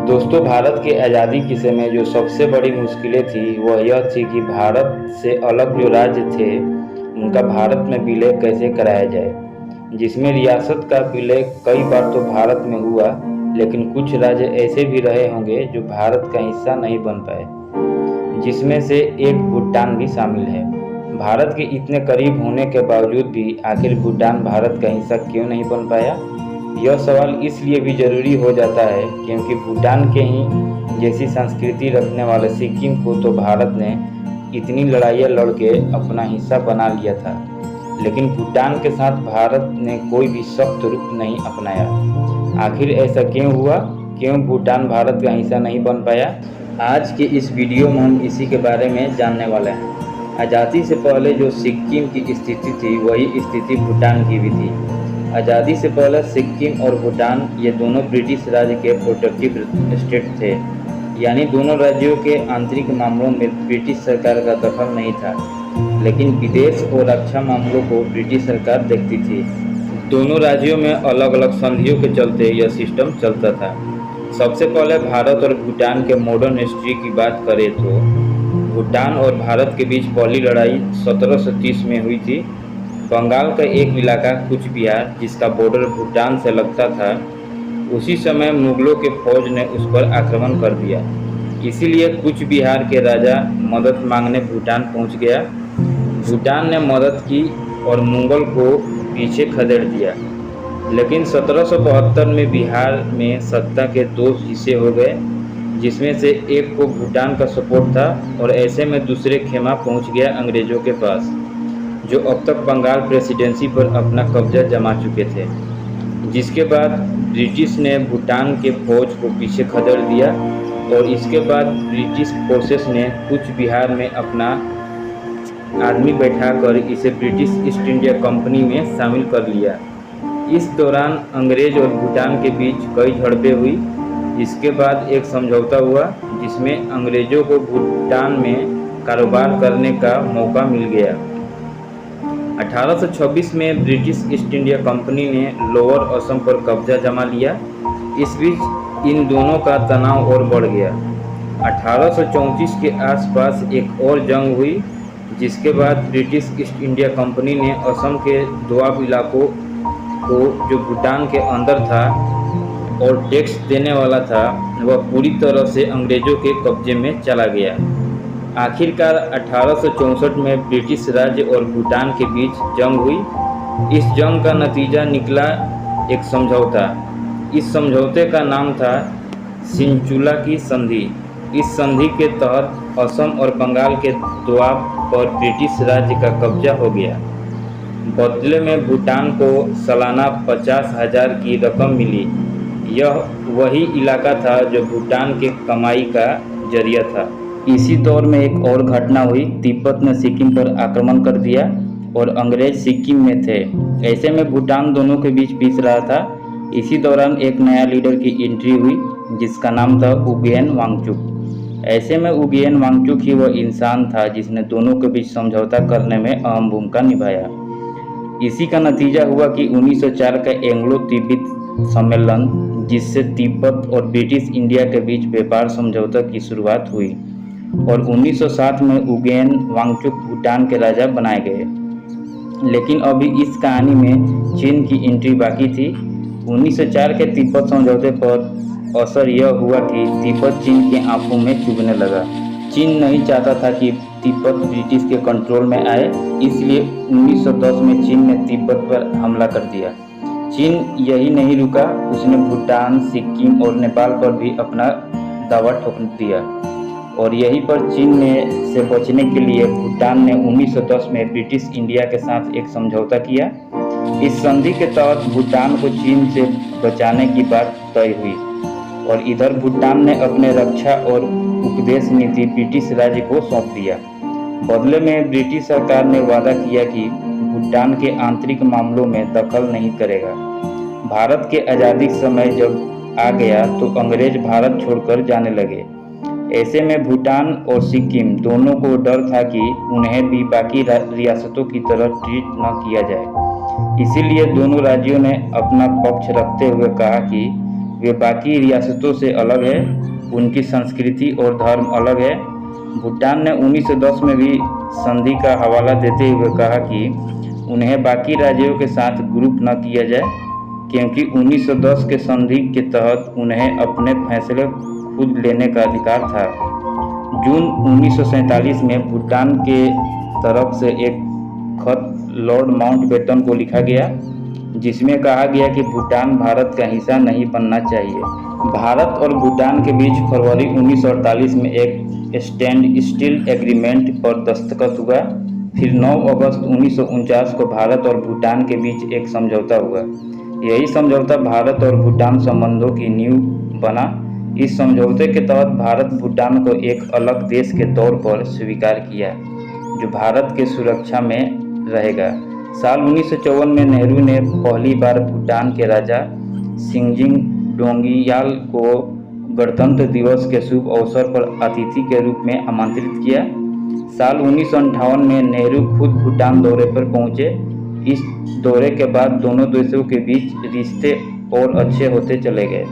दोस्तों, भारत की आज़ादी के समय जो सबसे बड़ी मुश्किलें थी वह यह थी कि भारत से अलग जो राज्य थे उनका भारत में विलय कैसे कराया जाए, जिसमें रियासत का विलय कई बार तो भारत में हुआ, लेकिन कुछ राज्य ऐसे भी रहे होंगे जो भारत का हिस्सा नहीं बन पाए, जिसमें से एक भूटान भी शामिल है। भारत के इतने करीब होने के बावजूद भी आखिर भूटान भारत का हिस्सा क्यों नहीं बन पाया? यह सवाल इसलिए भी जरूरी हो जाता है क्योंकि भूटान के ही जैसी संस्कृति रखने वाले सिक्किम को तो भारत ने इतनी लड़ाइयाँ लड़ के अपना हिस्सा बना लिया था, लेकिन भूटान के साथ भारत ने कोई भी सख्त रुख नहीं अपनाया। आखिर ऐसा क्यों हुआ? क्यों भूटान भारत का हिस्सा नहीं बन पाया? आज के इस वीडियो में हम इसी के बारे में जानने वाले हैं। आज़ादी से पहले जो सिक्किम की स्थिति थी वही स्थिति भूटान की भी थी। आज़ादी से पहले सिक्किम और भूटान ये दोनों ब्रिटिश राज के प्रोटेक्टिव स्टेट थे, यानी दोनों राज्यों के आंतरिक मामलों में ब्रिटिश सरकार का दखल नहीं था, लेकिन विदेश और रक्षा मामलों को ब्रिटिश सरकार देखती थी। दोनों राज्यों में अलग अलग संधियों के चलते यह सिस्टम चलता था। सबसे पहले भारत और भूटान के मॉडर्न हिस्ट्री की बात करें तो भूटान और भारत के बीच पहली लड़ाई 1730 में हुई थी। बंगाल का एक इलाका कूच बिहार, जिसका बॉर्डर भूटान से लगता था, उसी समय मुगलों के फौज ने उस पर आक्रमण कर दिया। इसीलिए कूच बिहार के राजा मदद मांगने भूटान पहुंच गया। भूटान ने मदद की और मुगल को पीछे खदेड़ दिया, लेकिन 1772 में बिहार में सत्ता के दो हिस्से हो गए, जिसमें से एक को भूटान का सपोर्ट था और ऐसे में दूसरे खेमा पहुंच गया अंग्रेजों के पास, जो अब तक बंगाल प्रेसिडेंसी पर अपना कब्जा जमा चुके थे। जिसके बाद ब्रिटिश ने भूटान के फौज को पीछे खदेड़ दिया और इसके बाद ब्रिटिश फोर्सेस ने कूच बिहार में अपना आदमी बैठाकर इसे ब्रिटिश ईस्ट इंडिया कंपनी में शामिल कर लिया। इस दौरान अंग्रेज और भूटान के बीच कई झड़पें हुई। इसके बाद एक समझौता हुआ जिसमें अंग्रेजों को भूटान में कारोबार करने का मौका मिल गया। 1826 में ब्रिटिश ईस्ट इंडिया कंपनी ने लोअर असम पर कब्जा जमा लिया। इस बीच इन दोनों का तनाव और बढ़ गया। 1834 के आसपास एक और जंग हुई, जिसके बाद ब्रिटिश ईस्ट इंडिया कंपनी ने असम के दोआब इलाकों को, जो भूटान के अंदर था और टैक्स देने वाला था, वह पूरी तरह से अंग्रेजों के कब्जे में चला गया। आखिरकार 1864 में ब्रिटिश राज्य और भूटान के बीच जंग हुई। इस जंग का नतीजा निकला एक समझौता। इस समझौते का नाम था सिंचुला की संधि। इस संधि के तहत असम और बंगाल के दोआब पर ब्रिटिश राज्य का कब्जा हो गया। बदले में भूटान को सालाना 50,000 की रकम मिली। यह वही इलाका था जो भूटान के कमाई का जरिया था। इसी दौर में एक और घटना हुई। तिब्बत ने सिक्किम पर आक्रमण कर दिया और अंग्रेज सिक्किम में थे। ऐसे में भूटान दोनों के बीच पिस रहा था। इसी दौरान एक नया लीडर की एंट्री हुई जिसका नाम था उगेन वांगचुक। ऐसे में उगेन वांगचुक ही वह इंसान था जिसने दोनों के बीच समझौता करने में अहम भूमिका निभाया। इसी का नतीजा हुआ कि 1904 का एंग्लो तिब्बत सम्मेलन, जिससे तिब्बत और ब्रिटिश इंडिया के बीच व्यापार समझौता की शुरुआत हुई, और 1907 में उगेन वांगचुक भूटान के राजा बनाए गए। लेकिन अभी इस कहानी में चीन की एंट्री बाकी थी। 1904 के तिब्बत समझौते पर असर यह हुआ कि तिब्बत चीन के आंखों में चुभने लगा। चीन नहीं चाहता था कि तिब्बत ब्रिटिश के कंट्रोल में आए, इसलिए 1910 में चीन ने तिब्बत पर हमला कर दिया। चीन यही नहीं रुका, उसने भूटान, सिक्किम और नेपाल पर भी अपना दावा ठोक दिया। और यहीं पर चीन से बचने के लिए भूटान ने 1910 में ब्रिटिश इंडिया के साथ एक समझौता किया। इस संधि के तहत भूटान को चीन से बचाने की बात तय हुई और इधर भूटान ने अपने रक्षा और उपदेश नीति ब्रिटिश राज्य को सौंप दिया। बदले में ब्रिटिश सरकार ने वादा किया कि भूटान के आंतरिक मामलों में दखल नहीं करेगा। भारत के आज़ादी समय जब आ गया तो अंग्रेज भारत छोड़कर जाने लगे। ऐसे में भूटान और सिक्किम दोनों को डर था कि उन्हें भी बाकी रियासतों की तरह ट्रीट न किया जाए। इसीलिए दोनों राज्यों ने अपना पक्ष रखते हुए कहा कि वे बाकी रियासतों से अलग है, उनकी संस्कृति और धर्म अलग है। भूटान ने 1910 में भी संधि का हवाला देते हुए कहा कि उन्हें बाकी राज्यों के साथ ग्रुप न किया जाए, क्योंकि 1910 के संधि के तहत उन्हें अपने फैसले खुद लेने का अधिकार था। जून 1947 में भूटान के तरफ से एक खत लॉर्ड माउंटबेटन को लिखा गया, जिसमें कहा गया कि भूटान भारत का हिस्सा नहीं बनना चाहिए। भारत और भूटान के बीच फरवरी 1948 में एक स्टैंड स्टिल एग्रीमेंट पर दस्तखत हुआ। फिर 9 अगस्त 1949 को भारत और भूटान के बीच एक समझौता हुआ। यही समझौता भारत और भूटान संबंधों की नींव बना। इस समझौते के तहत भारत भूटान को एक अलग देश के तौर पर स्वीकार किया, जो भारत के सुरक्षा में रहेगा। साल 1954 में नेहरू ने पहली बार भूटान के राजा सिंगजिंग डोंगियाल को गणतंत्र दिवस के शुभ अवसर पर अतिथि के रूप में आमंत्रित किया। साल 1958 में नेहरू खुद भूटान दौरे पर पहुंचे। इस दौरे के बाद दोनों देशों के बीच रिश्ते और अच्छे होते चले गए।